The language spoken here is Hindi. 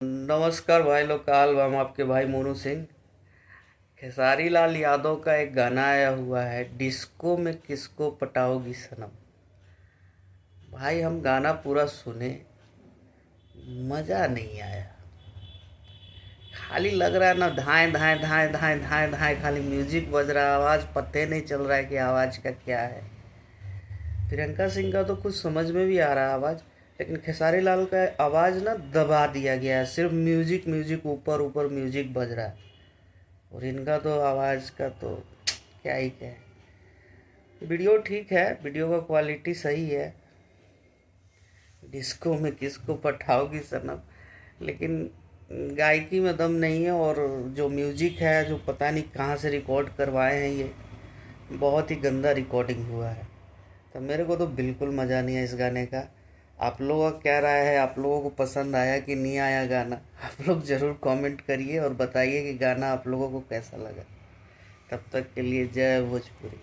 नमस्कार भाई लोग, का हाल बा? हम आपके भाई मोनू सिंह। खेसारी लाल यादव का एक गाना आया हुआ है, डिस्को में किसको पटाओगी सनम। भाई हम गाना पूरा सुने, मज़ा नहीं आया। खाली लग रहा है ना, धाएं धाएं धाएं धाएं धाएं धाएं, खाली म्यूजिक बज रहा है, आवाज़ पते नहीं चल रहा है कि आवाज़ का क्या है। प्रियंका सिंह का तो कुछ समझ में भी आ रहा है आवाज़, लेकिन खेसारी लाल का आवाज़ ना दबा दिया गया है। सिर्फ म्यूजिक म्यूजिक, ऊपर ऊपर म्यूजिक बज रहा है। और इनका तो आवाज़ का तो क्या ही कहें। वीडियो ठीक है, वीडियो का क्वालिटी सही है, डिस्को में किसको पठाओगी सनम, लेकिन गायकी में दम नहीं है। और जो म्यूजिक है, जो पता नहीं कहाँ से रिकॉर्ड करवाए हैं, ये बहुत ही गंदा रिकॉर्डिंग हुआ है। तो मेरे को तो बिल्कुल मज़ा नहीं है इस गाने का। आप लोगों का क्या राय है? आप लोगों को पसंद आया कि नहीं आया गाना? आप लोग ज़रूर कमेंट करिए और बताइए कि गाना आप लोगों को कैसा लगा। तब तक के लिए जय भोजपुरी।